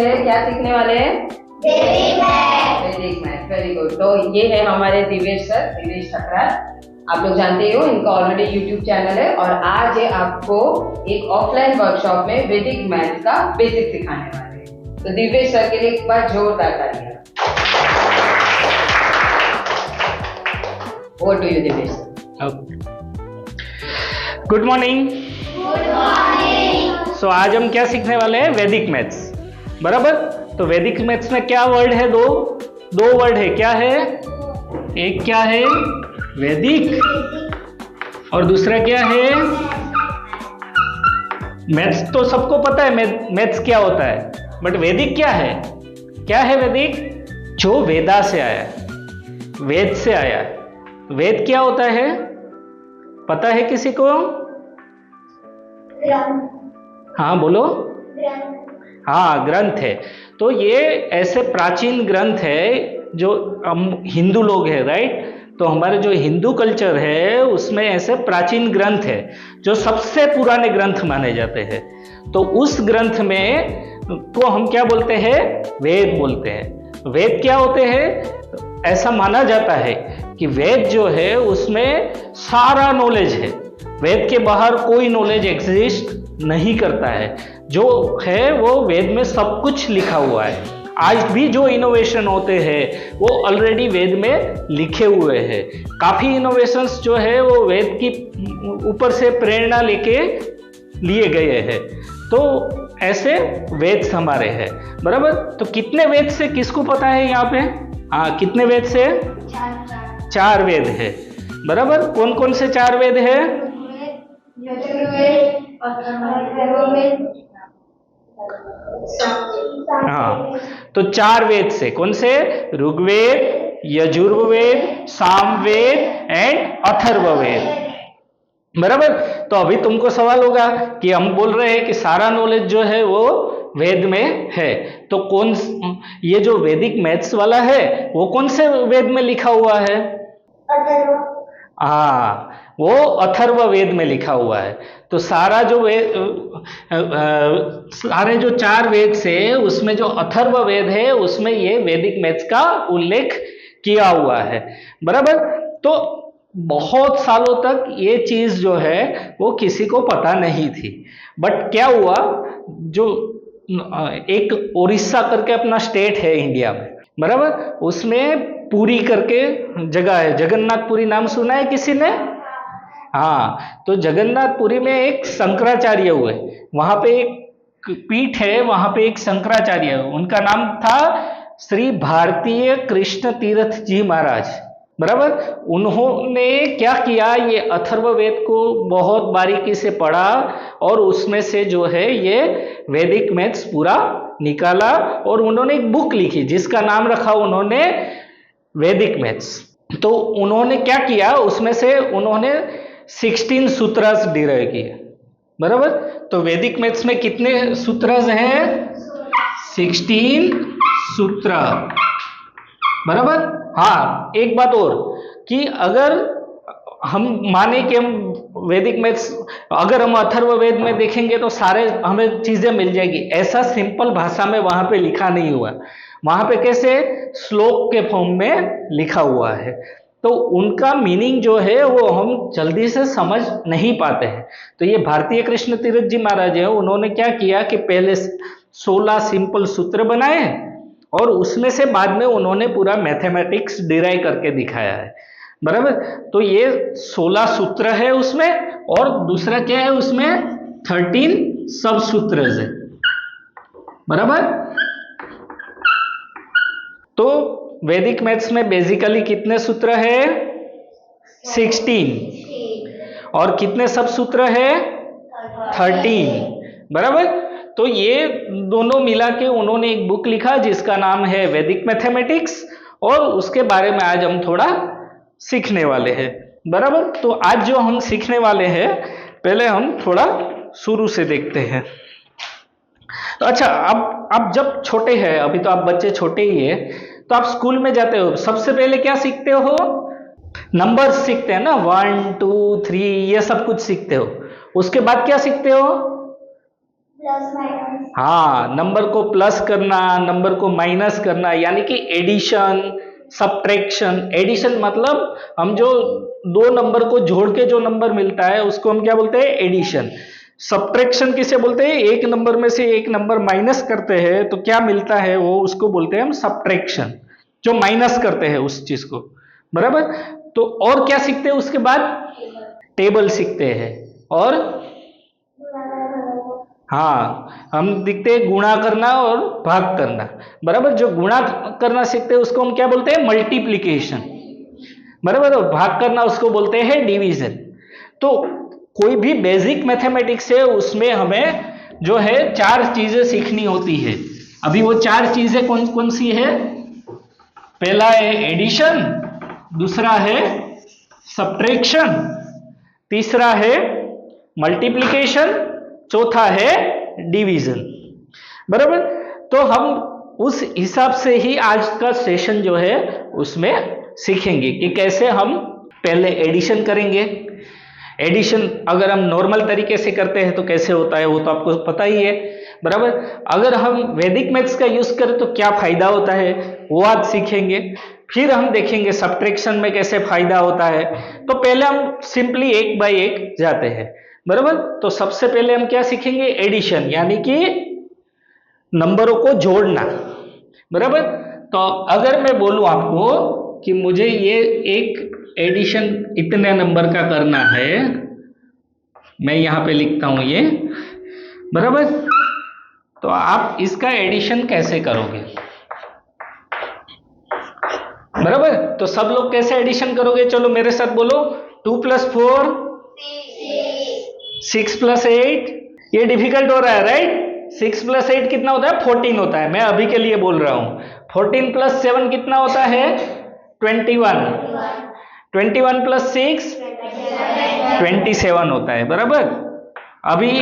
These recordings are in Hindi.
पहले क्या सीखने वाले हैं? वैदिक मैथ। Very good. तो ये है हमारे दिवेश सर, दिवेश ठकराल। आप लोग जानते ही हो, इनका ऑलरेडी यूट्यूब चैनल है और आज ये आपको एक ऑफलाइन वर्कशॉप में वैदिक मैथ का बेसिक सिखाने वाले हैं। तो दिवेश सर के लिए एक बार जोरदार तालियां। Over to you Divesh sir. Good morning. So आज हम क्या सीखने वाले हैं? वैदिक मैथ्स, बराबर। तो वैदिक मैथ्स में क्या वर्ड है? दो वर्ड है। क्या है? एक क्या है? वैदिक, और दूसरा क्या है? मैथ्स तो सबको पता है मैथ्स क्या होता है, बट वैदिक क्या है? क्या है वैदिक? जो वेदा से आया, वेद से आया। वेद क्या होता है? पता है किसी को? हाँ बोलो। हाँ, ग्रंथ है। तो ये ऐसे प्राचीन ग्रंथ है जो हम हिंदू लोग हैं, राइट? तो हमारे जो हिंदू कल्चर है उसमें ऐसे प्राचीन ग्रंथ है जो सबसे पुराने ग्रंथ माने जाते हैं। तो उस ग्रंथ में को हम क्या बोलते हैं? वेद बोलते हैं। वेद क्या होते हैं? ऐसा माना जाता है कि वेद जो है उसमें सारा नॉलेज है। वेद के बाहर कोई नॉलेज एग्जिस्ट नहीं करता है। जो है वो वेद में सब कुछ लिखा हुआ है। आज भी जो इनोवेशन होते हैं वो ऑलरेडी वेद में लिखे हुए हैं। काफ़ी इनोवेशंस जो है वो वेद की ऊपर से प्रेरणा लेके लिए गए हैं। तो ऐसे वेद हमारे हैं, बराबर। तो कितने वेद से किसको पता है यहाँ पे? हाँ, कितने वेद से? चार वेद है, बराबर। कौन कौन से चार वेद है? हाँ, तो चार वेद से कौन से? ऋग्वेद, यजुर्वेद, सामवेद एंड अथर्ववेद, बराबर। तो अभी तुमको सवाल होगा कि हम बोल रहे हैं कि सारा नॉलेज जो है वो वेद में है, तो कौन ये जो वैदिक मैथ्स वाला है वो कौन से वेद में लिखा हुआ है? हाँ, वो अथर्व वेद में लिखा हुआ है। तो सारा जो वेद, सारे जो चार वेद से उसमें जो अथर्व वेद है उसमें ये वैदिक मैथ्स का उल्लेख किया हुआ है, बराबर। तो बहुत सालों तक ये चीज जो है वो किसी को पता नहीं थी। बट क्या हुआ, जो एक उड़ीसा करके अपना स्टेट है इंडिया में, बराबर, उसमें पुरी करके जगह है, जगन्नाथपुरी नाम सुना है किसी ने? हाँ, तो जगन्नाथपुरी में एक शंकराचार्य हुए। वहां पे एक पीठ है, वहां पे एक शंकराचार्य है, उनका नाम था श्री भारतीय कृष्ण तीर्थ जी महाराज, बराबर। उन्होंने क्या किया, ये अथर्ववेद को बहुत बारीकी से पढ़ा और उसमें से जो है ये वैदिक मैथ्स पूरा निकाला और उन्होंने एक बुक लिखी जिसका नाम रखा उन्होंने वैदिक मैथ्स। तो उन्होंने क्या किया, उसमें से उन्होंने 16 सूत्रस डिराइव किए, बराबर। तो वैदिक मैथ्स में कितने सूत्रस हैं? 16 सूत्र, बराबर। हाँ, एक बात और कि अगर हम माने कि हम वैदिक मैथ्स, अगर हम अथर्ववेद में देखेंगे तो सारे हमें चीजें मिल जाएगी, ऐसा सिंपल भाषा में वहां पे लिखा नहीं हुआ। वहां पे कैसे? श्लोक के फॉर्म में लिखा हुआ है। तो उनका मीनिंग जो है वो हम जल्दी से समझ नहीं पाते हैं। तो ये भारतीय कृष्ण तीर्थ जी महाराज है, उन्होंने क्या किया कि पहले 16 सिंपल सूत्र बनाए और उसमें से बाद में उन्होंने पूरा मैथमेटिक्स डिराइव करके दिखाया है, बराबर। तो ये 16 सूत्र है उसमें, और दूसरा क्या है उसमें? 13 सब सूत्र है, बराबर। तो वैदिक मैथ्स में बेसिकली कितने सूत्र है? 16। और कितने सब सूत्र है? 13, बराबर। तो ये दोनों मिला के उन्होंने एक बुक लिखा जिसका नाम है वैदिक मैथमेटिक्स, और उसके बारे में आज हम थोड़ा सीखने वाले हैं, बराबर। तो आज जो हम सीखने वाले हैं, पहले हम थोड़ा शुरू से देखते हैं। तो अच्छा, आप जब छोटे हैं, अभी तो आप बच्चे छोटे ही है, तो आप स्कूल में जाते हो, सबसे पहले क्या सीखते हो? नंबर्स सीखते हैं ना, 1 2 3 ये सब कुछ सीखते हो। उसके बाद क्या सीखते हो? हाँ, नंबर को प्लस करना, नंबर को माइनस करना, यानी कि एडिशन, सब्ट्रैक्शन। एडिशन मतलब हम जो दो नंबर को जोड़ के जो नंबर मिलता है उसको हम क्या बोलते हैं? एडिशन। सब्ट्रैक्शन किसे बोलते हैं? एक नंबर में से एक नंबर माइनस करते हैं तो क्या मिलता है वो, उसको बोलते हैं हम सब्ट्रैक्शन, जो माइनस करते हैं उस चीज को। बराबर। तो और क्या सीखते हैं उसके बाद? टेबल सीखते हैं। और हाँ, हम दिखते हैं गुणा करना और भाग करना। बराबर। जो गुणा करना सीखते हैं उसको हम क्या बोलते हैं? मल्टीप्लीकेशन। बराबर। और भाग करना उसको बोलते हैं डिवीजन। तो कोई भी बेसिक मैथमेटिक्स है उसमें हमें जो है चार चीजें सीखनी होती है। अभी वो चार चीजें कौन कौन सी है? पहला है एडिशन, दूसरा है सब्ट्रैक्शन, तीसरा है मल्टीप्लिकेशन, चौथा है डिवीजन। बराबर। तो हम उस हिसाब से ही आज का सेशन जो है उसमें सीखेंगे कि कैसे हम पहले एडिशन करेंगे। एडिशन अगर हम नॉर्मल तरीके से करते हैं तो कैसे होता है वो तो आपको पता ही है। बराबर। अगर हम वैदिक मैथ्स का यूज करें तो क्या फायदा होता है वो आज सीखेंगे। फिर हम देखेंगे सब्ट्रैक्शन में कैसे फायदा होता है। तो पहले हम सिंपली एक बाय एक जाते हैं। बराबर। तो सबसे पहले हम क्या सीखेंगे? एडिशन, यानी कि नंबरों को जोड़ना। बराबर। तो अगर मैं बोलूं आपको कि मुझे ये एक एडिशन इतने नंबर का करना है, मैं यहां पे लिखता हूं ये। बराबर। तो आप इसका एडिशन कैसे करोगे? बराबर। तो सब लोग कैसे एडिशन करोगे? चलो मेरे साथ बोलो। 2 + 4, 6 + 8। ये डिफिकल्ट हो रहा है, राइट? 6 + 8 कितना होता है? 14 होता है। मैं अभी के लिए बोल रहा हूं। 14 + 7 कितना होता है? 21। 21 + 6 27 होता है। बराबर। अभी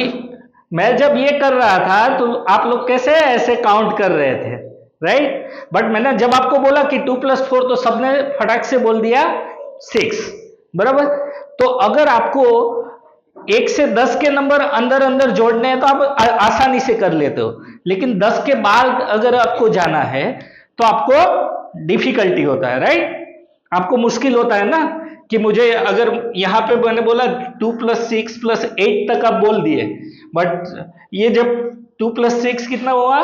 मैं जब ये कर रहा था तो आप लोग कैसे ऐसे काउंट कर रहे थे, राइट? बट मैंने जब आपको बोला कि 2 + 4 तो सबने फटाक से बोल दिया 6। बराबर। तो अगर आपको 1 से 10 के नंबर अंदर अंदर जोड़ने हैं तो आप आसानी से कर लेते हो, लेकिन 10 के बाद अगर आपको जाना है तो आपको डिफिकल्टी होता है, राइट? आपको मुश्किल होता है ना कि मुझे अगर यहां पे मैंने बोला 2 + 6 + 8 तक आप बोल दिए, बट ये जब 2 + 6 कितना हुआ?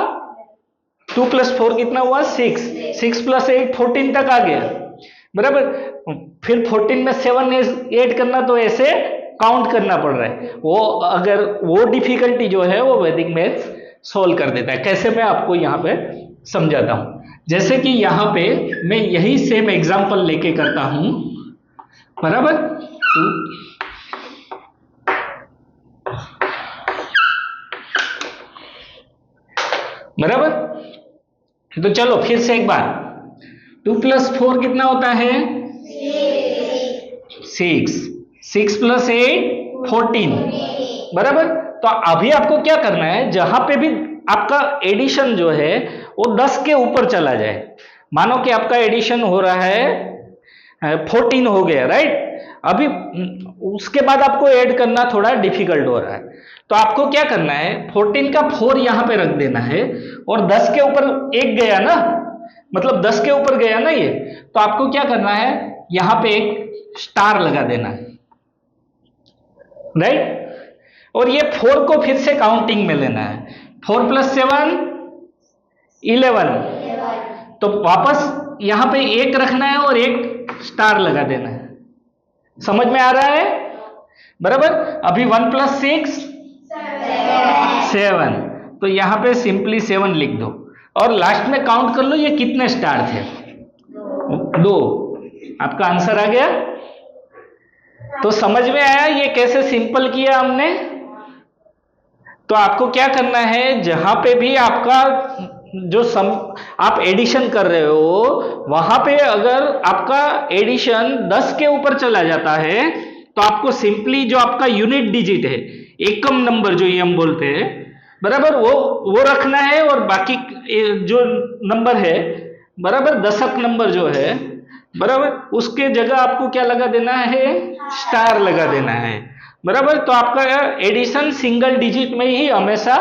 2 + 4 कितना हुआ? 6। 6 + 8 14 तक आ गया। बराबर। फिर 14 में 7 ऐड करना, तो ऐसे काउंट करना पड़ रहा है। वो अगर वो डिफिकल्टी जो है वो वैदिक मैथ्स सोल्व कर देता है। कैसे? मैं आपको यहाँ पे समझाता हूं। जैसे कि यहाँ पे मैं यही सेम एग्जांपल लेके करता हूं। बराबर। बराबर। तो चलो फिर से एक बार। 2 + 4 कितना होता है? 6। 6 + 8 14। बराबर। तो अभी आपको क्या करना है, जहां पे भी आपका एडिशन जो है वो 10 के ऊपर चला जाए। मानो कि आपका एडिशन हो रहा है 14 हो गया, राइट? अभी उसके बाद आपको ऐड करना थोड़ा डिफिकल्ट हो रहा है, तो आपको क्या करना है? 14 का 4 यहां पे रख देना है, और 10 के ऊपर एक गया ना, मतलब 10 के ऊपर गया ना ये, तो आपको क्या करना है? यहां पे एक स्टार लगा देना है, राइट? और ये 4 को फिर से काउंटिंग में लेना है। 4 + 7 11। तो वापस यहां पे एक रखना है और एक स्टार लगा देना है। समझ में आ रहा है? बराबर। अभी 1 + 6 7। तो यहां पे सिंपली 7 लिख दो, और लास्ट में काउंट कर लो ये कितने स्टार थे। 2। आपका आंसर आ गया। तो समझ में आया ये कैसे सिंपल किया हमने? तो आपको क्या करना है, जहां पे भी आपका जो आप एडिशन कर रहे हो वहां पे अगर आपका एडिशन 10 के ऊपर चला जाता है तो आपको सिंपली जो आपका यूनिट डिजिट है, एकम नंबर जो ये हम बोलते हैं, बराबर, वो रखना है, और बाकी जो नंबर है, बराबर, दशक नंबर जो है, बराबर, उसके जगह आपको क्या लगा देना है? स्टार लगा देना है। बराबर। तो आपका एडिशन सिंगल डिजिट में ही हमेशा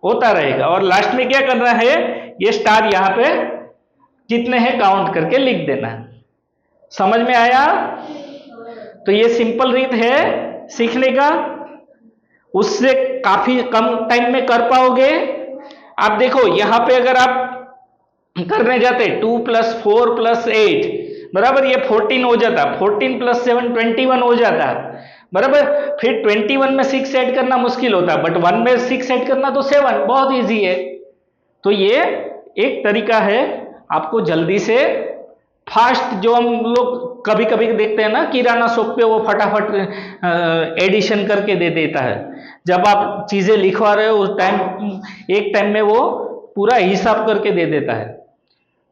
होता रहेगा। और लास्ट में क्या करना है, ये स्टार यहाँ पे कितने हैं काउंट करके लिख देना है। समझ में आया? तो ये सिंपल रीत है सीखने का, उससे काफी कम टाइम में कर पाओगे। आप देखो यहाँ पे अगर आप करने जाते 2 + 4 + 8 बराबर, ये 14 हो जाता, 14 + 7 21 हो जाता बराबर। फिर 21 में 6 ऐड करना मुश्किल होता, बट 1 में 6 ऐड करना तो 7, बहुत इजी है। तो ये एक तरीका है आपको जल्दी से फास्ट, जो हम लोग कभी कभी देखते हैं ना किराना शॉप पे, वो फटाफट एडिशन करके दे देता है। जब आप चीजें लिखवा रहे हो उस टाइम, एक टाइम में वो पूरा हिसाब करके दे देता है।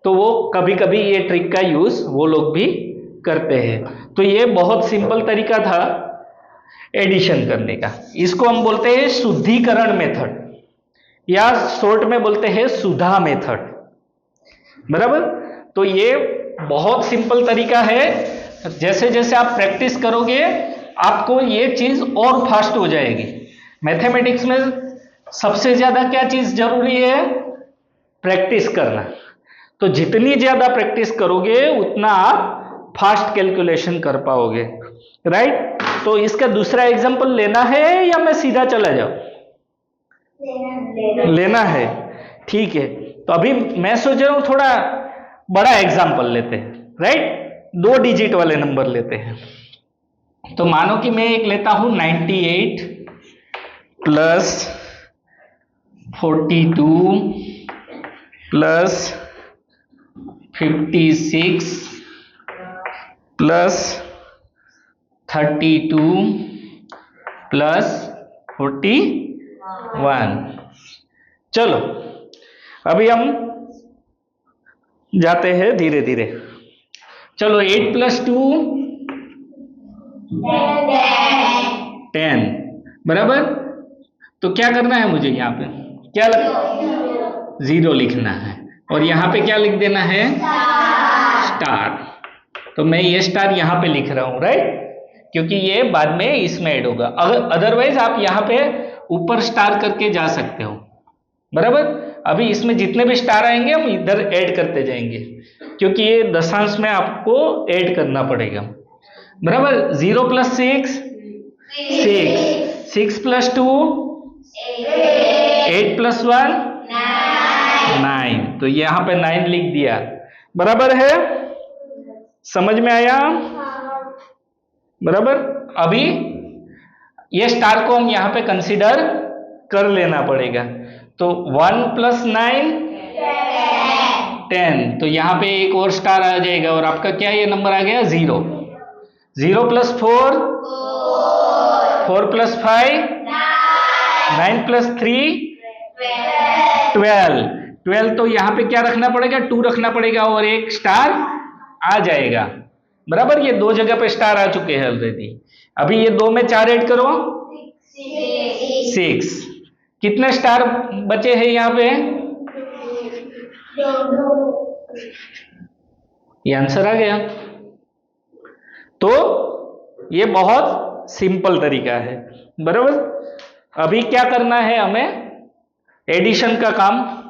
तो वो कभी कभी ये ट्रिक का यूज वो लोग भी करते हैं। तो ये बहुत सिंपल तरीका था एडिशन करने का। इसको हम बोलते हैं शुद्धिकरण मेथड, या शॉर्ट में बोलते हैं सुधा मेथड, बराबर। तो ये बहुत सिंपल तरीका है। जैसे जैसे आप प्रैक्टिस करोगे आपको ये चीज और फास्ट हो जाएगी। मैथमेटिक्स में सबसे ज्यादा क्या चीज जरूरी है? प्रैक्टिस करना। तो जितनी ज्यादा प्रैक्टिस करोगे उतना आप फास्ट कैलकुलेशन कर पाओगे, राइट। तो इसका दूसरा एग्जांपल लेना है या मैं सीधा चला जाऊं? लेना है, ठीक है। तो अभी मैं सोच रहा हूं थोड़ा बड़ा एग्जांपल लेते हैं, राइट। 2 डिजिट वाले नंबर लेते हैं। तो मानो कि मैं एक लेता हूं 98 + 42 + 56 + 32 + 41। चलो अभी हम जाते हैं धीरे धीरे। चलो 8 + 2 10 बराबर। तो क्या करना है मुझे, यहाँ पे क्या लग 0 लिखना है, और यहाँ पे क्या लिख देना है? स्टार। तो मैं ये स्टार यहाँ पे लिख रहा हूं, राइट, क्योंकि ये बाद में इसमें ऐड होगा। अगर अदरवाइज आप यहाँ पे ऊपर स्टार करके जा सकते हो, बराबर। अभी इसमें जितने भी स्टार आएंगे हम इधर ऐड करते जाएंगे, क्योंकि ये दशांश में आपको ऐड करना पड़ेगा, बराबर। 0 + 6 6, 6 + 2 8 + 1 9। तो यहाँ पे 9 लिख दिया, बराबर है। समझ में आया? बराबर। अभी ये स्टार को हम यहाँ पे कंसीडर कर लेना पड़ेगा। तो 1 + 9 10। तो यहाँ पे एक और स्टार आ जाएगा, और आपका क्या ये नंबर आ गया? 0। 0 + 4 4 + 5 9 + 3 12। 12 तो यहाँ पे क्या रखना पड़ेगा? 2 रखना पड़ेगा, और एक स्टार आ जाएगा, बराबर। ये 2 जगह पे स्टार आ चुके हैं ऑलरेडी। अभी ये 2 में 4 ऐड करो 6। कितने स्टार बचे हैं यहाँ पे? ये आंसर आ गया। तो ये बहुत सिंपल तरीका है, बराबर। अभी क्या करना है हमें? एडिशन का काम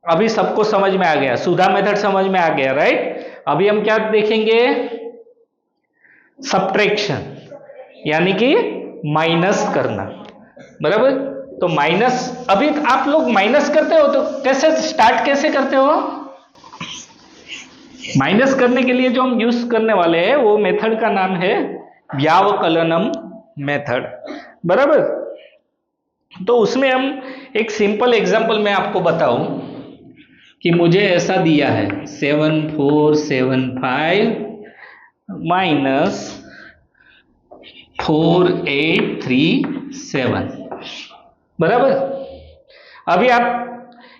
अभी सबको समझ में आ गया, सुधा मेथड समझ में आ गया, राइट। अभी हम क्या देखेंगे? सब्ट्रैक्शन, यानी कि माइनस करना, बराबर। तो माइनस, अभी आप लोग माइनस करते हो तो कैसे स्टार्ट कैसे करते हो? माइनस करने के लिए जो हम यूज करने वाले हैं वो मेथड का नाम है व्यावकलनम मेथड, बराबर। तो उसमें हम एक सिंपल एग्जांपल मैं आपको बताऊं कि मुझे ऐसा दिया है 7475 - 4837, बराबर। अभी आप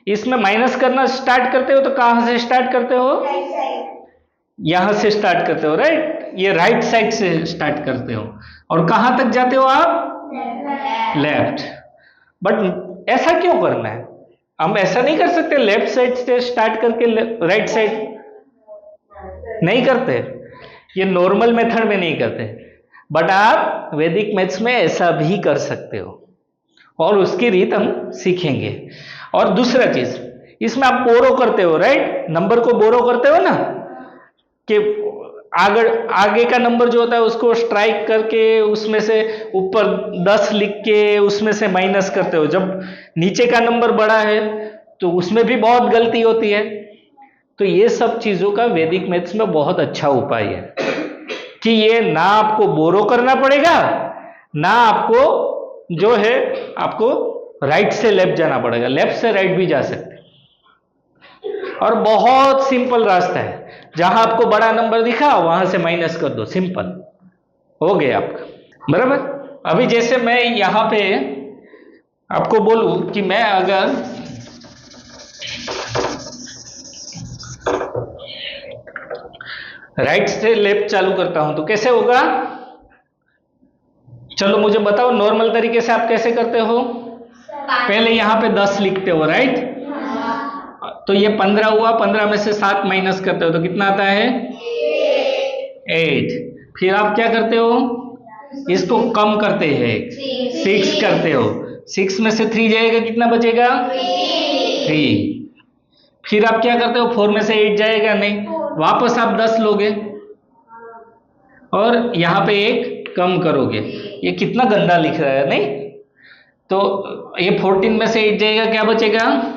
इसमें माइनस करना स्टार्ट करते हो तो कहां से स्टार्ट करते हो? यहां से स्टार्ट करते हो, राइट। ये राइट साइड से स्टार्ट करते हो, और कहां तक जाते हो आप? लेफ्ट। बट ऐसा क्यों करना है? हम ऐसा नहीं कर सकते लेफ्ट साइड से स्टार्ट करके राइट साइड नहीं करते, ये नॉर्मल मेथड में नहीं करते। बट आप वैदिक मैथ्स में ऐसा भी कर सकते हो, और उसकी रीत हम सीखेंगे। और दूसरा चीज, इसमें आप बोरो करते हो, राइट, नंबर को बोरो करते हो ना, कि आगे का नंबर जो होता है उसको स्ट्राइक करके उसमें से ऊपर 10 लिख के उसमें से माइनस करते हो। जब नीचे का नंबर बड़ा है तो उसमें भी बहुत गलती होती है। तो ये सब चीजों का वैदिक मैथ्स में बहुत अच्छा उपाय है कि ये ना आपको बोरो करना पड़ेगा, ना आपको जो है आपको राइट से लेफ्ट जाना पड़ेगा, लेफ्ट से राइट भी जा सकते। और बहुत सिंपल रास्ता है, जहां आपको बड़ा नंबर दिखा वहां से माइनस कर दो, सिंपल हो गया आपका, बराबर। अभी जैसे मैं यहां पे आपको बोलूं कि मैं अगर राइट से लेफ्ट चालू करता हूं तो कैसे होगा? चलो मुझे बताओ, नॉर्मल तरीके से आप कैसे करते हो? पहले यहां पे 10 लिखते हो, राइट, तो ये 15 हुआ, 15 में से 7 माइनस करते हो तो कितना आता है? 8। फिर आप क्या करते हो? इसको कम करते हैं, 6 करते हो, 6 में से 3 जाएगा, कितना बचेगा? 3। फिर आप क्या करते हो? 4 में से 8 जाएगा, नहीं, वापस आप 10 लोगे और यहां पे 1 कम करोगे। ये कितना गंदा लिख रहा है, नहीं? तो ये 14 में से 8 जाएगा, क्या बचेगा?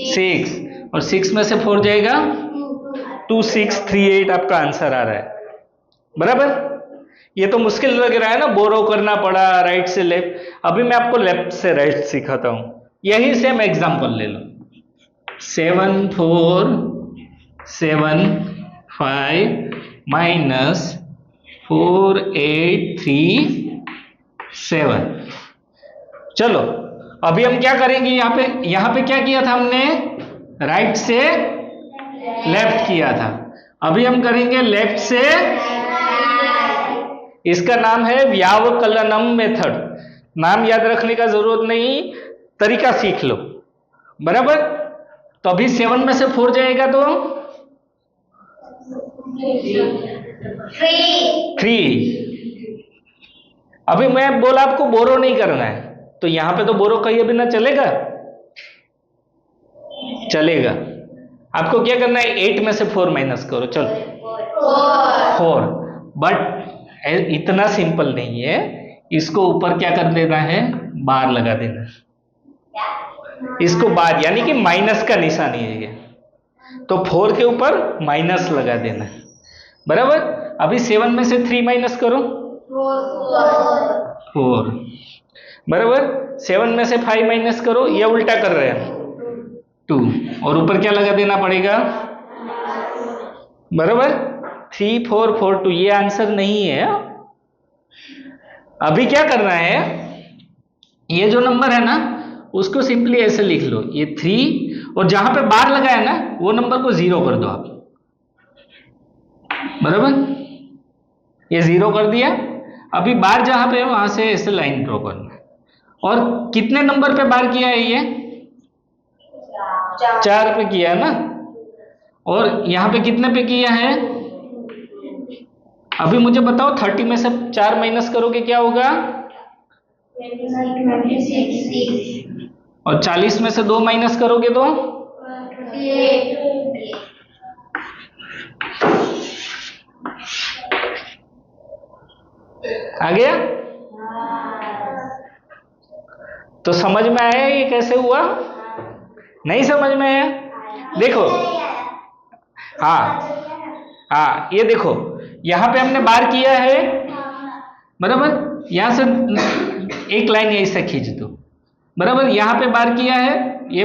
6। और 6 में से 4 जाएगा 2638, आपका आंसर आ रहा है, बराबर। ये तो मुश्किल लग रहा है ना, बोरो करना पड़ा राइट से लेफ्ट। अभी मैं आपको लेफ्ट से राइट सिखाता हूं, यही सेम एग्जांपल ले लो। 7 4 7 5 माइनस 4 8 3 7। चलो अभी हम क्या करेंगे? यहां पे क्या किया था हमने? राइट से लेफ्ट किया था। अभी हम करेंगे लेफ्ट से, इसका नाम है व्यावकलनम मेथड। नाम याद रखने का जरूरत नहीं, तरीका सीख लो, बराबर। तो अभी 7 में से 4 जाएगा तो 3। अभी मैं बोला आपको बोरो नहीं करना है, तो यहां पे तो बोरो कहिए बिना चलेगा? चलेगा। आपको क्या करना है? 8 में से 4 माइनस करो, चलो 4। बट इतना सिंपल नहीं है, इसको ऊपर क्या कर देना है? बार लगा देना। इसको बार यानी कि माइनस का निशानी है ये, तो 4 के ऊपर माइनस लगा देना, बराबर। अभी 7 में से 3 माइनस करो, 4, बराबर। 7 में से 5 माइनस करो, ये उल्टा कर रहे हैं, 2, और ऊपर क्या लगा देना पड़ेगा? बराबर। 3 4 4 2, ये आंसर नहीं है। अभी क्या करना है? ये जो नंबर है ना उसको सिंपली ऐसे लिख लो, ये 3, और जहां पे बार लगा है ना वो नंबर को 0 कर दो आप, बराबर। ये 0 कर दिया। अभी बार जहां पे है वहां से ऐसे लाइन ड्रॉ करना है। और कितने नंबर पे बार किया है? ये 4 पे किया है ना, और यहां पे कितने पे किया है? अभी मुझे बताओ, 30 में से 4 माइनस करोगे क्या होगा? 26। और 40 में से 2 माइनस करोगे तो आ गया? तो समझ में आया ये कैसे हुआ? नहीं समझ में आया? देखो, हाँ हाँ, ये देखो, यहां पे हमने बार किया है, बराबर। यहां से एक लाइन ऐसे खींच दो, बराबर। यहां पे बार किया है ये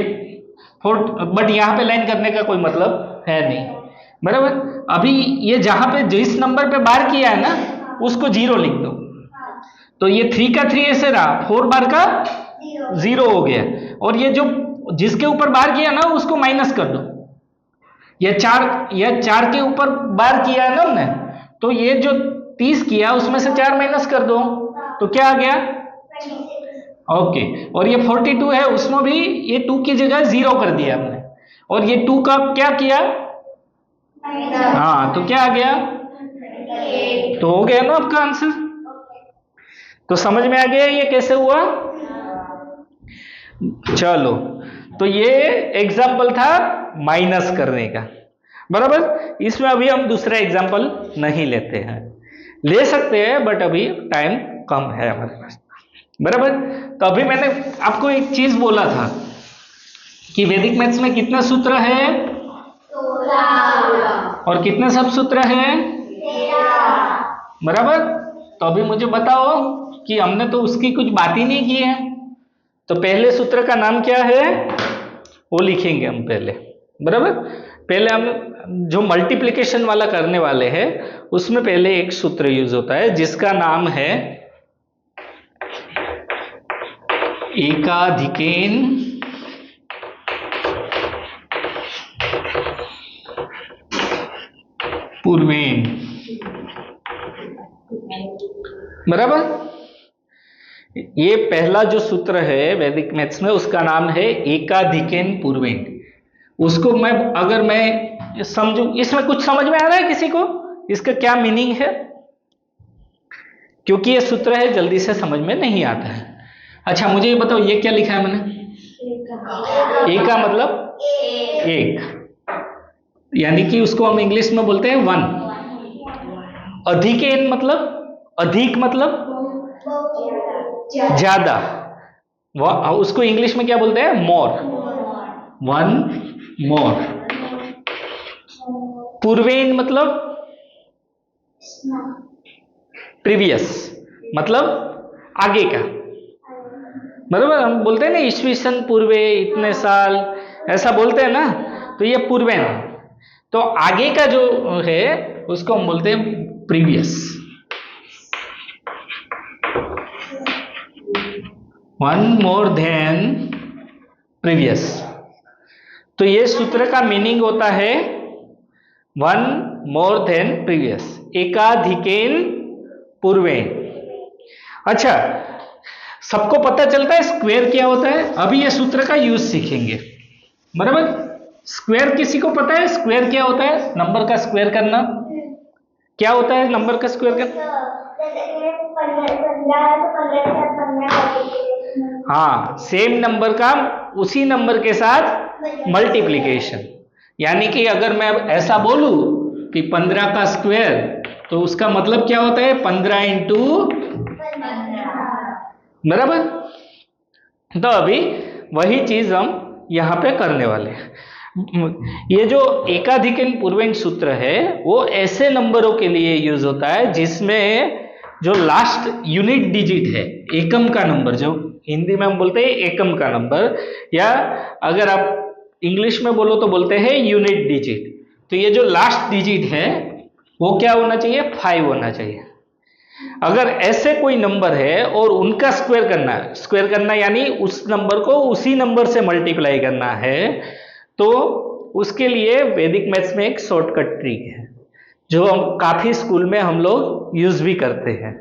4, बट यहां पे लाइन करने का कोई मतलब है नहीं, बराबर। अभी ये जहां पे जिस नंबर पे बार किया है ना उसको 0 लिख दो, तो ये 3 का 3 ऐसे रहा, 4 बार का 0 हो गया। और ये जो जिसके ऊपर बार किया ना उसको माइनस कर दो। ये 4 के ऊपर बार किया है ना हमने, तो ये जो 30 किया उसमें से 4 माइनस कर दो, तो क्या आ गया? ओके। और ये 42 है, उसमें भी ये 2 की जगह 0 कर दिया हमने, और ये 2 का क्या किया? हाँ, तो क्या आ गया? तो हो गया ना आपका आंसर। तो समझ में आ गया ये कैसे हुआ? चलो, तो ये एग्जाम्पल था माइनस करने का, बराबर। इसमें अभी हम दूसरा एग्जाम्पल नहीं लेते हैं, ले सकते हैं बट अभी टाइम कम है हमारे पास, बराबर। तो अभी मैंने आपको एक चीज बोला था कि वैदिक मैथ्स में कितने सूत्र है, 16, और कितने सब सूत्र है, 13, बराबर। तो अभी मुझे बताओ कि हमने तो उसकी कुछ बात ही नहीं की है, तो पहले सूत्र का नाम क्या है वो लिखेंगे हम पहले, बराबर। पहले हम जो मल्टीप्लिकेशन वाला करने वाले हैं उसमें पहले एक सूत्र यूज होता है जिसका नाम है एकाधिकेन पूर्वेन, बराबर। ये पहला जो सूत्र है वैदिक मैथ्स में उसका नाम है एकाधिकेन पूर्वेन। उसको मैं अगर मैं समझू, इसमें कुछ समझ में आ रहा है किसी को इसका क्या मीनिंग है? क्योंकि ये सूत्र है जल्दी से समझ में नहीं आता है। अच्छा मुझे ये बताओ ये क्या लिखा है मैंने? एका मतलब एक, यानी कि उसको हम इंग्लिश में बोलते हैं वन। अधिकेन मतलब, अधिक मतलब ज्यादा, उसको इंग्लिश में क्या बोलते हैं? मोर, वन मोर। पूर्वेन मतलब प्रीवियस, मतलब आगे का, बराबर। हम बोलते हैं ना ईस्वी सन पूर्वे इतने साल, ऐसा बोलते हैं ना, तो ये पूर्वेन। तो आगे का जो है उसको हम बोलते हैं previous, one more than previous. तो ये सूत्र का मीनिंग होता है वन मोर देन प्रीवियस, एकाधिकेन पूर्वेन। अच्छा, सबको पता चलता है स्क्वायर क्या होता है? अभी ये सूत्र का यूज सीखेंगे, बराबर। स्क्वायर किसी को पता है? स्क्वायर क्या होता है? नंबर का स्क्वायर करना। क्या होता है नंबर का स्क्वायर करना? हाँ, सेम नंबर का उसी नंबर के साथ मल्टीप्लिकेशन। यानी कि अगर मैं ऐसा बोलूं कि 15 का स्क्वायर, तो उसका मतलब क्या होता है? 15 इंटू, बराबर। तो अभी वही चीज हम यहां पे करने वाले हैं। ये जो एकाधिकेन पूर्वेन सूत्र है वो ऐसे नंबरों के लिए यूज होता है जिसमें जो लास्ट यूनिट डिजिट है, एकम का नंबर, जो हिंदी में हम बोलते हैं एकम का नंबर, या अगर आप इंग्लिश में बोलो तो बोलते हैं यूनिट डिजिट। तो ये जो लास्ट डिजिट है वो क्या होना चाहिए? 5 होना चाहिए। अगर ऐसे कोई नंबर है और उनका स्क्वायर करना है, स्क्वायर करना यानी उस नंबर को उसी नंबर से मल्टीप्लाई करना है, तो उसके लिए वैदिक मैथ्स में एक शॉर्टकट ट्रिक है जो हम काफी स्कूल में हम लोग यूज भी करते हैं,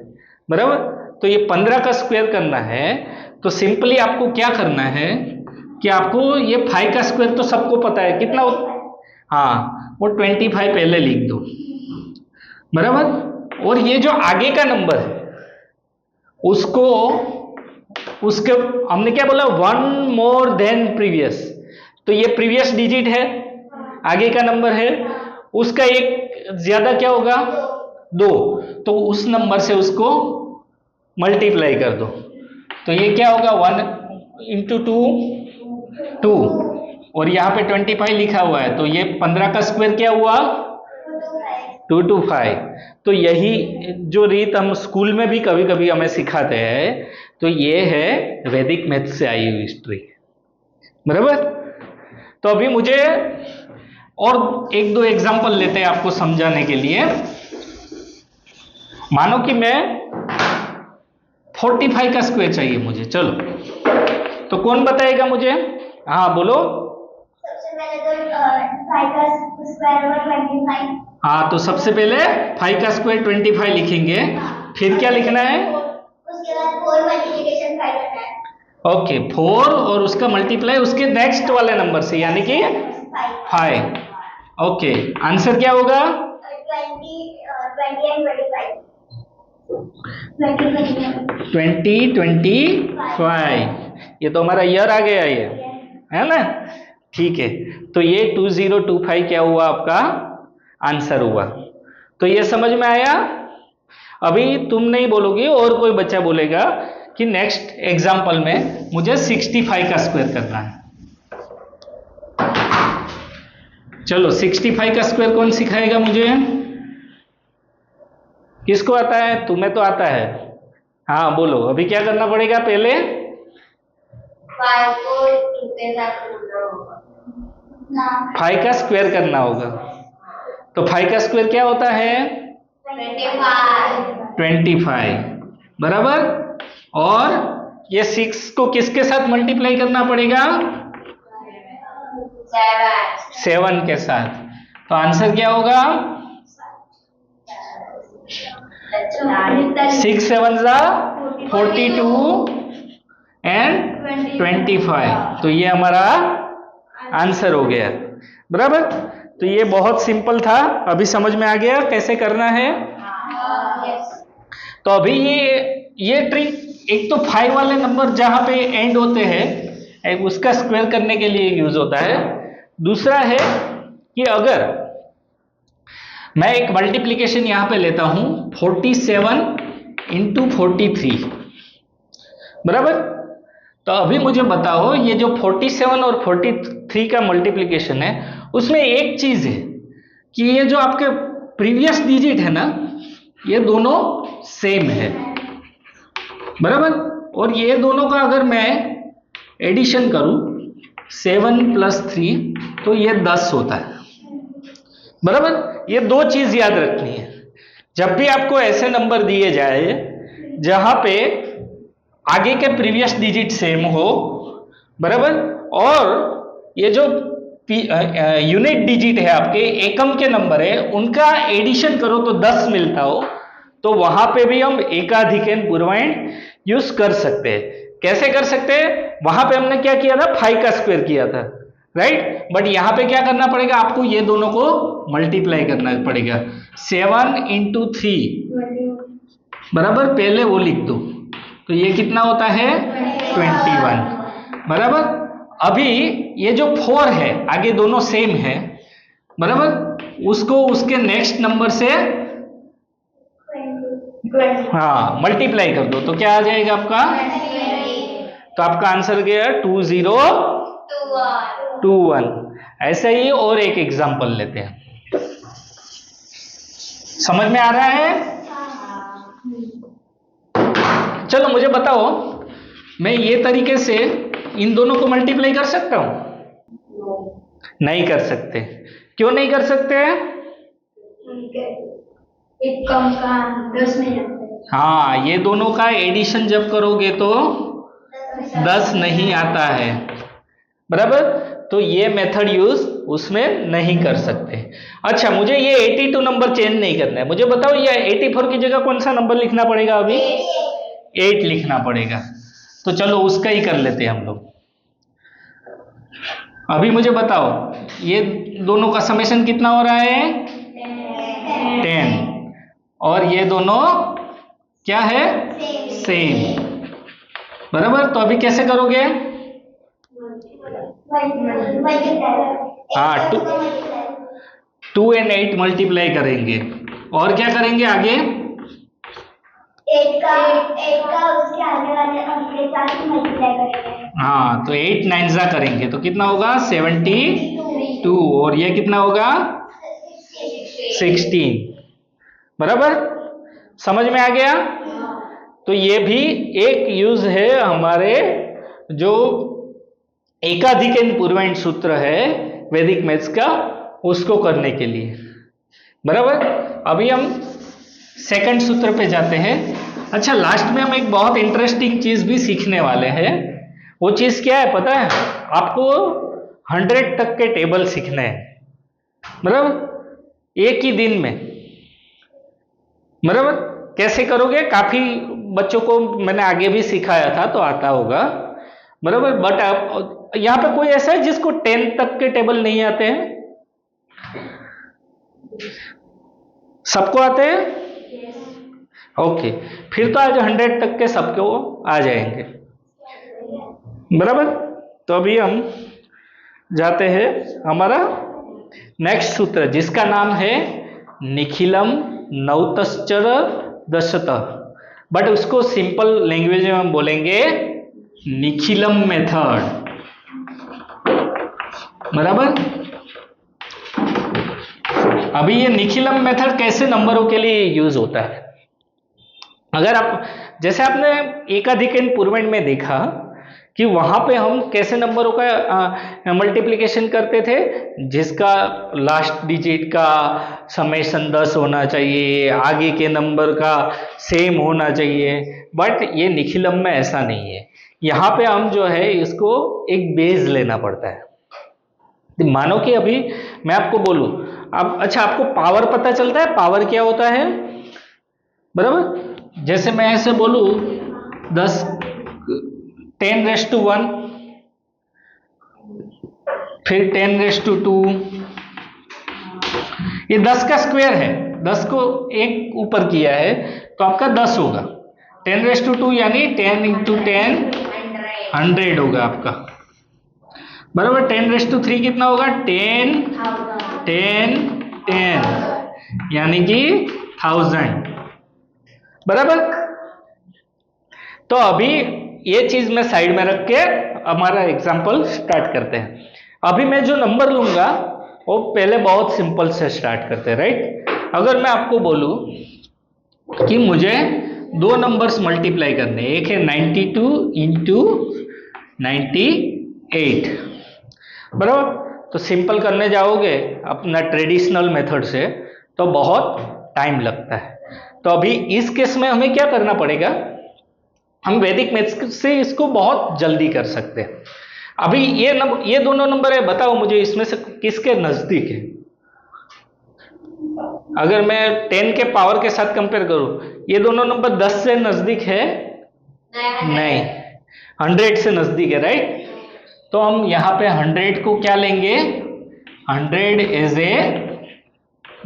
बराबर। तो ये 15 का स्क्वायर करना है तो सिंपली आपको क्या करना है कि आपको ये 5 का स्क्वायर तो सबको पता है कितना हाँ, वो 25 पहले लिख दो, बराबर। और ये जो आगे का नंबर है उसको, उसके हमने क्या बोला? One more than previous. तो ये प्रीवियस डिजिट है, आगे का नंबर है, उसका एक ज्यादा क्या होगा? 2। तो उस नंबर से उसको मल्टीप्लाई कर दो, तो ये क्या होगा? 1 इंटू 2 2, और यहाँ पे 25 लिखा हुआ है, तो ये 15 का स्क्वायर क्या हुआ? 225। तो यही जो रीत हम स्कूल में भी कभी कभी हमें सिखाते हैं, तो ये है वैदिक मैथ से आई हुई हिस्ट्री, बराबर। तो अभी मुझे और 1-2 एग्जांपल लेते हैं आपको समझाने के लिए। मानो कि मैं 45 का स्क्वायर चाहिए मुझे, चलो, तो कौन बताएगा मुझे? हाँ बोलो। सबसे पहले तो 5 का स्क्वायर होगा 25। हाँ, तो सबसे पहले 5 का स्क्वायर 25 लिखेंगे, फिर क्या लिखना है? उसके बाद 4 मल्टीप्लिकेशन 5 करना है। ओके, 4 और उसका मल्टीप्लाई उसके नेक्स्ट वाले नंबर से, यानी कि 5। ओके, आंसर क्या होगा? 20 and 25। 20 25, ये तो हमारा ईयर आ गया, ये है ना। ठीक है, तो ये 2025 क्या हुआ आपका आंसर हुआ। तो ये समझ में आया। अभी तुम नहीं बोलोगी और कोई बच्चा बोलेगा कि नेक्स्ट एग्जाम्पल में मुझे 65 का स्क्वायर करना है। चलो 65 का स्क्वायर कौन सिखाएगा मुझे? किसको आता है? तुम्हें तो आता है। हाँ बोलो, अभी क्या करना पड़ेगा? पहले 5 को 2 के साथ जोड़ना होगा। 5 का स्क्वायर करना होगा। तो 5 का स्क्वायर क्या होता है? 25 बराबर। और ये 6 को किसके साथ मल्टीप्लाई करना पड़ेगा? 7 के साथ। तो आंसर क्या होगा? 6 7 42 एंड 25। तो ये हमारा आंसर हो गया, बराबर। तो ये बहुत सिंपल था, अभी समझ में आ गया कैसे करना है। तो अभी ये ट्रिक, एक तो 5 वाले नंबर जहां पे एंड होते हैं एक उसका स्क्वायर करने के लिए यूज होता है। दूसरा है कि अगर मैं एक मल्टीप्लिकेशन यहां पे लेता हूं 47 इंटू 43, बराबर। तो अभी मुझे बताओ, ये जो 47 और 43 का मल्टीप्लिकेशन है उसमें एक चीज है कि ये जो आपके प्रीवियस डिजिट है ना, ये दोनों सेम है, बराबर। और ये दोनों का अगर मैं एडिशन करूं 7 + 3 तो ये 10 होता है, बराबर। ये दो चीज याद रखनी है जब भी आपको ऐसे नंबर दिए जाए जहां पे आगे के प्रीवियस डिजिट सेम हो, बराबर। और ये जो यूनिट डिजिट है आपके एकम के नंबर है उनका एडिशन करो तो 10 मिलता हो, तो वहां पे भी हम एकाधिकन पूर्णांक यूज कर सकते हैं। कैसे कर सकते हैं? वहां पे हमने क्या किया था? 5 का स्क्वायर किया था, राइट। बट यहां पे क्या करना पड़ेगा आपको? ये दोनों को मल्टीप्लाई करना पड़ेगा। 7 × 3 बराबर, पहले वो लिख दो। तो ये कितना होता है? 21, बराबर। अभी ये जो 4 है आगे दोनों सेम है, बराबर, उसको उसके नेक्स्ट नंबर से हाँ मल्टीप्लाई कर दो तो क्या आ जाएगा आपका? तो आपका आंसर गया 2021। ऐसे ही और एक एग्जांपल लेते हैं, समझ में आ रहा है? चलो मुझे बताओ, मैं ये तरीके से इन दोनों को मल्टीप्लाई कर सकता हूं? नहीं कर सकते। क्यों नहीं कर सकते? एक कम का 10 नहीं आता। हाँ, ये दोनों का एडिशन जब करोगे तो 10 नहीं आता है, बराबर। तो ये मेथड यूज उसमें नहीं कर सकते। अच्छा, मुझे ये 82 नंबर चेंज नहीं करना है, मुझे बताओ ये 84 की जगह कौन सा नंबर लिखना पड़ेगा? अभी 8 लिखना पड़ेगा। तो चलो उसका ही कर लेते हैं हम लोग। अभी मुझे बताओ ये दोनों का समेशन कितना हो रहा है? 10। और ये दोनों क्या है? सेम, बराबर। तो अभी कैसे करोगे? हाँ, 2 और 8 मल्टीप्लाई करेंगे। और क्या करेंगे आगे? 8 का उसके आगे वाले अंक के साथ मल्टीप्लाई करेंगे। हाँ, तो 8 9 करेंगे तो कितना होगा? 72। और ये कितना होगा? 16, बराबर। समझ में आ गया? तो ये भी एक यूज है हमारे जो एकाधिकन पूर्णांक सूत्र है वैदिक मैथ्स का, उसको करने के लिए, बराबर। अभी हम सेकंड सूत्र पे जाते हैं। अच्छा, लास्ट में हम एक बहुत इंटरेस्टिंग चीज भी सीखने वाले हैं। वो चीज क्या है पता है आपको? 100 तक के टेबल सीखने हैं, बराबर, एक ही दिन में, बराबर। कैसे करोगे? काफी बच्चों को मैंने आगे भी सिखाया था तो आता होगा, बराबर। बट आप यहां पे कोई ऐसा है जिसको 10 तक के टेबल नहीं आते हैं? सबको आते हैं? ओके, फिर तो आज 100 तक के सबको आ जाएंगे, बराबर। तो अभी हम जाते हैं हमारा नेक्स्ट सूत्र, जिसका नाम है निखिलम नवतश्चर दशतः, बट उसको सिंपल लैंग्वेज में हम बोलेंगे निखिलम मेथड। बराबर। अभी ये निखिलम मेथड कैसे नंबरों के लिए यूज होता है? अगर आप, जैसे आपने एकाधिक पूर्वेंट में देखा कि वहां पे हम कैसे नंबरों का मल्टीप्लिकेशन करते थे, जिसका लास्ट डिजिट का समेशन 10 होना चाहिए, आगे के नंबर का सेम होना चाहिए। बट ये निखिलम में ऐसा नहीं है। यहाँ पे हम जो है इसको एक बेस लेना पड़ता है। मानो कि अभी मैं आपको बोलूं, आप, अच्छा आपको पावर पता चलता है? पावर क्या होता है? बराबर। जैसे मैं ऐसे बोलूं 10⁻⁻1, फिर 10⁻², ये 10 का स्क्वायर है, 10 को एक ऊपर किया है तो आपका 10 होगा। 10⁻² यानी 10 × 10 100 होगा आपका। बराबर। 10⁻³ कितना होगा? 10 10 10 यानी कि 1000। बराबर। तो अभी ये चीज मैं साइड में रख के हमारा एग्जांपल स्टार्ट करते हैं। अभी मैं जो नंबर लूंगा वो पहले बहुत सिंपल से स्टार्ट करते हैं, राइट। अगर मैं आपको बोलूं कि मुझे दो नंबर्स मल्टीप्लाई करने, एक है 92 × 98, बराबर। तो सिंपल करने जाओगे अपना ट्रेडिशनल मेथड से तो बहुत टाइम लगता है। तो अभी इस केस में हमें क्या करना पड़ेगा? हम वैदिक मैथ्स से इसको बहुत जल्दी कर सकते हैं। अभी ये दोनों नंबर है, बताओ मुझे इसमें से किसके नजदीक है? अगर मैं 10 के पावर के साथ कंपेयर करूं, ये दोनों नंबर 10 से नजदीक है? नहीं, 100 से नजदीक है, राइट। तो हम यहां पे 100 को क्या लेंगे? 100 एज ए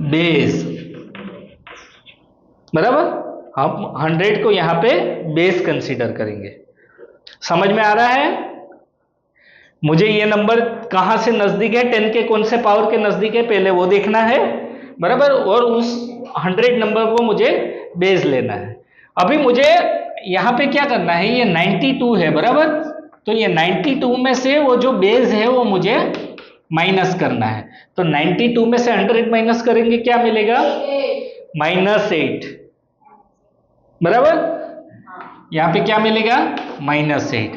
बेस। बराबर। हम 100 को यहां पे बेस कंसीडर करेंगे। समझ में आ रहा है? मुझे ये नंबर कहां से नजदीक है, 10 के कौन से पावर के नजदीक है, पहले वो देखना है। बराबर। और उस 100 नंबर को मुझे बेस लेना है। अभी मुझे यहां पे क्या करना है? ये 92 है, बराबर। तो ये 92 में से वो जो बेस है वो मुझे माइनस करना है। तो 92 में से 100 माइनस करेंगे, क्या मिलेगा? -8। बराबर। यहां पे क्या मिलेगा? -8।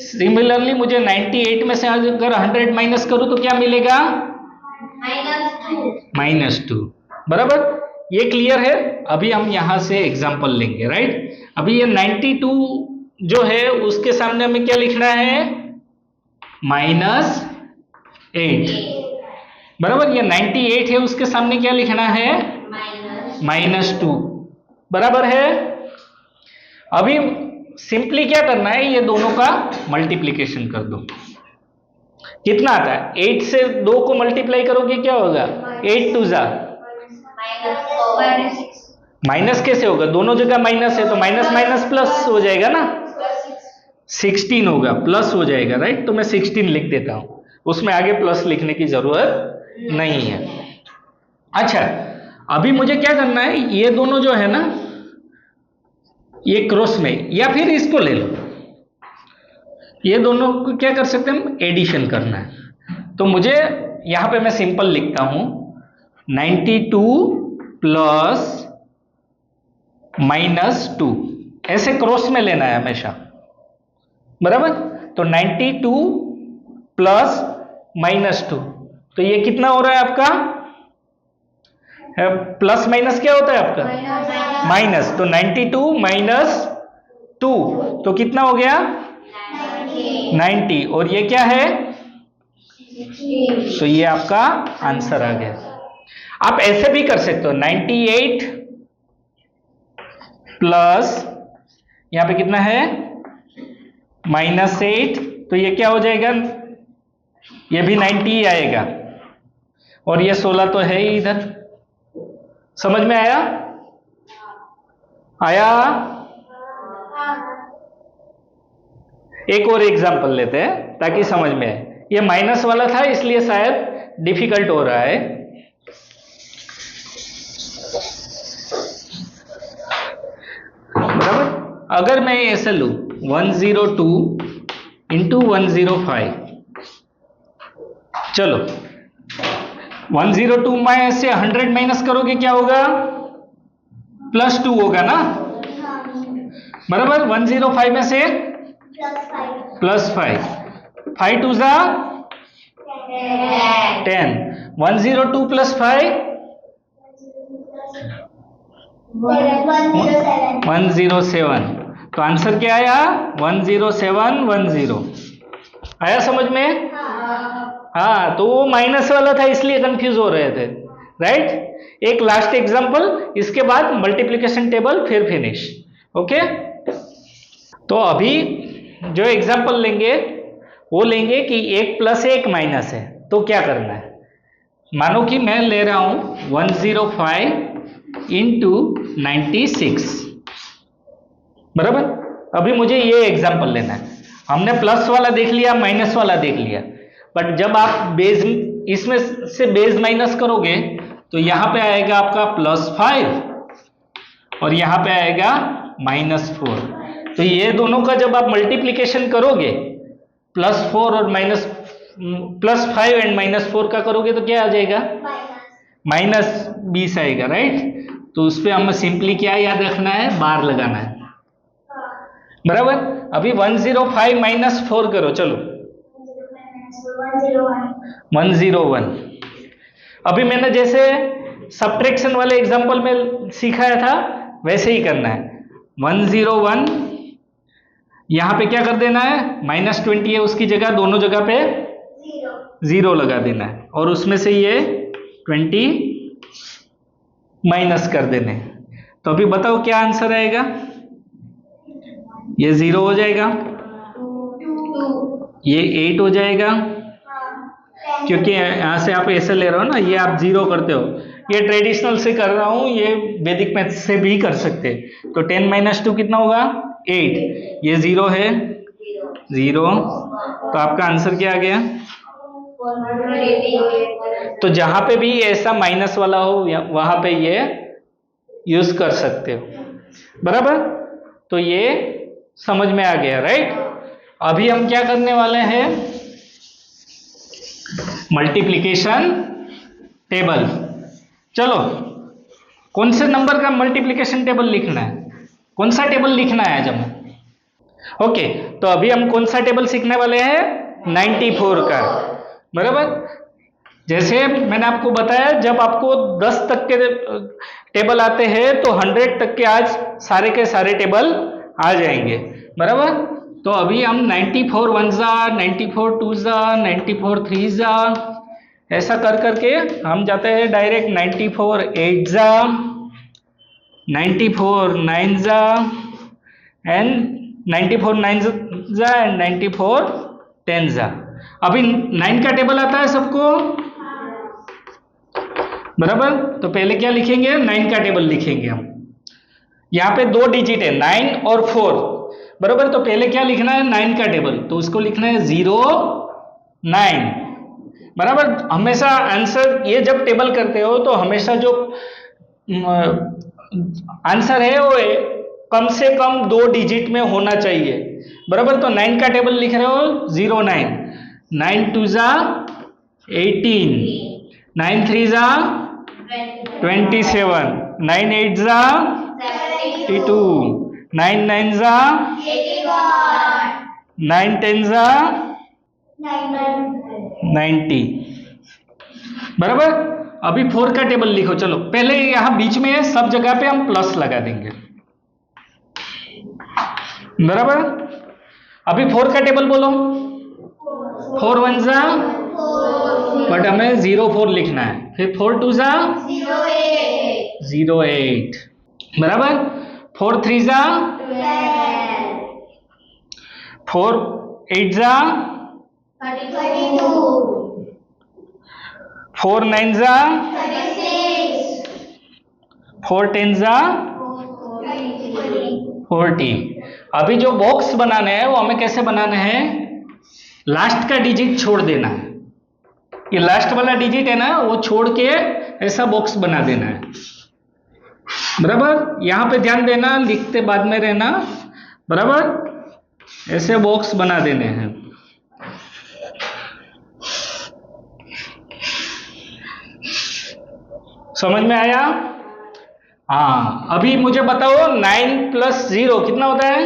सिमिलरली मुझे 98 में से अगर 100 माइनस करूं तो क्या मिलेगा? -2। बराबर। ये क्लियर है? अभी हम यहां से एग्जांपल लेंगे, राइट। अभी ये 92 जो है उसके सामने हमें क्या लिखना है? -8। बराबर। ये 98 है, उसके सामने क्या लिखना है? -2। बराबर है। अभी सिंपली क्या करना है? ये दोनों का मल्टीप्लिकेशन कर दो। कितना आता है? 8 से 2 को मल्टीप्लाई करोगे क्या होगा? 8 2 जा माइनस कैसे होगा? दोनों जगह माइनस है तो माइनस माइनस प्लस हो जाएगा ना। 16 होगा, प्लस हो जाएगा, राइट। तो मैं 16 लिख देता हूं, उसमें आगे प्लस लिखने की जरूरत नहीं है। अच्छा, अभी मुझे क्या करना है? ये दोनों जो है ना, ये क्रॉस में, या फिर इसको ले लो, ये दोनों को क्या कर सकते हैं हम? एडिशन करना है। तो मुझे यहां पे मैं सिंपल लिखता हूं 92 प्लस -2, ऐसे क्रॉस में लेना है हमेशा। बराबर। तो 92 प्लस -2, तो ये कितना हो रहा है आपका? प्लस माइनस क्या होता है आपका? माइनस। तो 92 -2 तो कितना हो गया? 90। और ये क्या है? तो ये आपका आंसर आ गया। आप ऐसे भी कर सकते हो, 98 प्लस यहां पे कितना है? -8, तो ये क्या हो जाएगा? ये भी 90 ही आएगा। और ये 16 तो है ही इधर। समझ में आया? एक और एग्जांपल लेते हैं ताकि समझ में आए। ये माइनस वाला था इसलिए शायद डिफिकल्ट हो रहा है। बराबर, अगर मैं ऐसे लूं 102 इंटू 105, चलो 102 में से 100 माइनस करोगे क्या होगा? +2 होगा ना, बराबर। 105 में से +5, 5 2 जा 10, 102 + 5 107। तो आंसर क्या आया? 10710 आया समझ में? हाँ, तो वो माइनस वाला था इसलिए कंफ्यूज हो रहे थे, राइट। एक लास्ट एग्जांपल, इसके बाद मल्टीप्लिकेशन टेबल, फिर फिनिश। ओके, तो अभी जो एग्जांपल लेंगे वो लेंगे कि 1 + 1 माइनस है, तो क्या करना है। मानो कि मैं ले रहा हूं 105 इंटू 96, बराबर। अभी मुझे ये एग्जांपल लेना है। हमने प्लस वाला देख लिया, माइनस वाला देख लिया, बट जब आप बेस इसमें से बेस माइनस करोगे तो यहां पे आएगा आपका +5 और यहां पे आएगा -4। तो ये दोनों का जब आप मल्टीप्लिकेशन करोगे, +4 और +5 एंड -4 का करोगे तो क्या आ जाएगा? -20 आएगा, राइट। तो उस पर हमें सिंपली क्या याद रखना है? बार लगाना है, बराबर। अभी 105 - 4 करो, चलो 101। अभी मैंने जैसे सब्ट्रैक्शन वाले एग्जांपल में सिखाया था वैसे ही करना है। 101 यहां पे क्या कर देना है? -20 है, उसकी जगह दोनों जगह पे 0 लगा देना है और उसमें से ये 20 माइनस कर देने। तो अभी बताओ क्या आंसर आएगा? ये 0 हो जाएगा, ये 8 हो जाएगा, क्योंकि यहां से आप ऐसे ले रहे हो ना, ये आप 0 करते हो। ये ट्रेडिशनल से कर रहा हूं, ये वैदिक मैथ से भी कर सकते हैं। तो 10 - 2 कितना होगा? 8। ये 0 है, 0, तो आपका आंसर क्या आ गया? तो जहां पे भी ऐसा माइनस वाला हो वहां पे ये यूज कर सकते हो, बराबर। तो ये समझ में आ गया, राइट। अभी हम क्या करने वाले हैं? Multiplication table. चलो, कौन से नंबर का मल्टीप्लिकेशन टेबल लिखना है? कौन सा टेबल लिखना है आज हमें? ओके, तो अभी हम कौन सा टेबल सीखने वाले हैं? 94 का, बराबर। जैसे मैंने आपको बताया, जब आपको 10 तक के टेबल आते हैं तो 100 तक के आज सारे के सारे टेबल आ जाएंगे, बराबर। तो अभी हम 94 1 जा, 94 2 जा, 94 3 जा, ऐसा कर करके हम जाते हैं डायरेक्ट 94 8 जा, 94 9 जा एंड 94 9 जा एंड 94 10 जा। अभी 9 का टेबल आता है सबको, बराबर। तो पहले क्या लिखेंगे? 9 का टेबल लिखेंगे हम। यहाँ पे 2 डिजिट है, 9 और 4, बराबर। तो पहले क्या लिखना है? 9 का टेबल, तो उसको लिखना है 0 9, बराबर। हमेशा आंसर, ये जब टेबल करते हो तो हमेशा जो आंसर है वो कम से कम 2 डिजिट में होना चाहिए, बराबर। तो 9 का टेबल लिख रहे हो 0 9, 9 2 जा 18, 9 3 जा 27, 9 8 जा 32, 9 9 जा 9 10 जा 90, बराबर। अभी 4 का टेबल लिखो। चलो, पहले यहां बीच में है, सब जगह पे हम प्लस लगा देंगे, बराबर। अभी 4 का टेबल बोलो। 4 1 जा, बट हमें 0 4 लिखना है। फिर 4 2 जा 0 8, बराबर। 4 3 जा 4 8 जा 4 9 जा 4 10 जा 40। अभी जो बॉक्स बनाने हैं वो हमें कैसे बनाने हैं, लास्ट का डिजिट छोड़ देना है, ये लास्ट वाला डिजिट है ना वो छोड़ के ऐसा बॉक्स बना देना है, बराबर। यहां पे ध्यान देना, लिखते बाद में रहना, बराबर। ऐसे बॉक्स बना देने हैं। समझ में आया? हाँ, अभी मुझे बताओ 9 + 0 कितना होता है?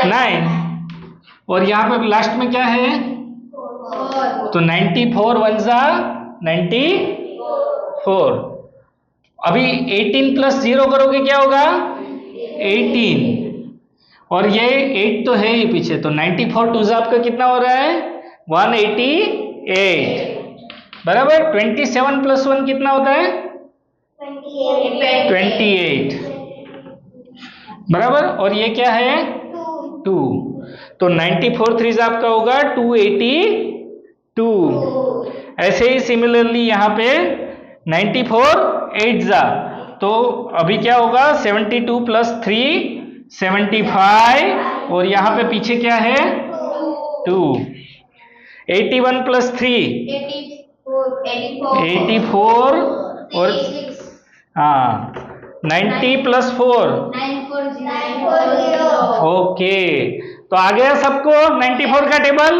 9। और यहाँ पे लास्ट में क्या है? तो 94 × 1 = 94। अभी 18 + 0 करोगे क्या होगा? 18। और ये 8 तो है ही पीछे, तो 94 × 2 आपका कितना हो रहा है? 188, बराबर। 27 + 1 कितना होता है? 28, बराबर। और ये क्या है? 2। तो 94 3 आपका होगा 282। ऐसे ही सिमिलरली यहाँ पे 94 8 जा, तो अभी क्या होगा? 72 + 3 75, और यहाँ पे पीछे क्या है? 2। 81 + 3 84, और हाँ 90 + 4 ओके। तो आ गया सबको 94 का टेबल?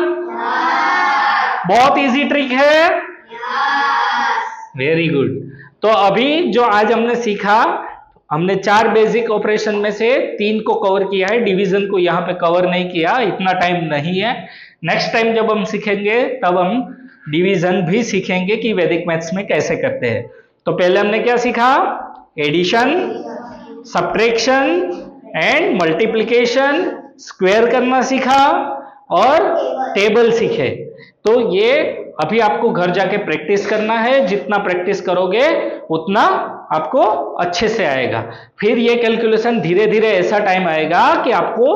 बहुत इजी ट्रिक है, वेरी गुड। तो अभी जो आज हमने सीखा, हमने 4 बेसिक ऑपरेशन में से 3 को कवर किया है, डिवीजन को यहाँ पे कवर नहीं किया, इतना टाइम नहीं है। नेक्स्ट टाइम जब हम सीखेंगे तब हम डिवीजन भी सीखेंगे कि वैदिक मैथ्स में कैसे करते हैं। तो पहले हमने क्या सीखा? Addition, subtraction and multiplication, square करना सीखा और टेबल सीखे। तो ये अभी आपको घर जाके प्रैक्टिस करना है, जितना प्रैक्टिस करोगे उतना आपको अच्छे से आएगा। फिर ये कैलकुलेशन धीरे धीरे ऐसा टाइम आएगा कि आपको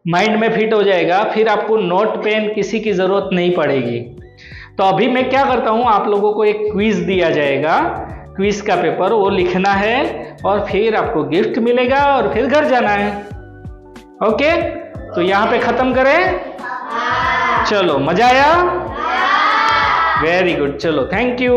माइंड में फिट हो जाएगा, फिर आपको नोट पेन किसी की जरूरत नहीं पड़ेगी। तो अभी मैं क्या करता हूं, आप लोगों को एक क्विज दिया जाएगा, क्विज का पेपर वो लिखना है और फिर आपको गिफ्ट मिलेगा और फिर घर जाना है। ओके, तो यहां पे खत्म करें? चलो, मजा आया? वेरी गुड, चलो थैंक यू।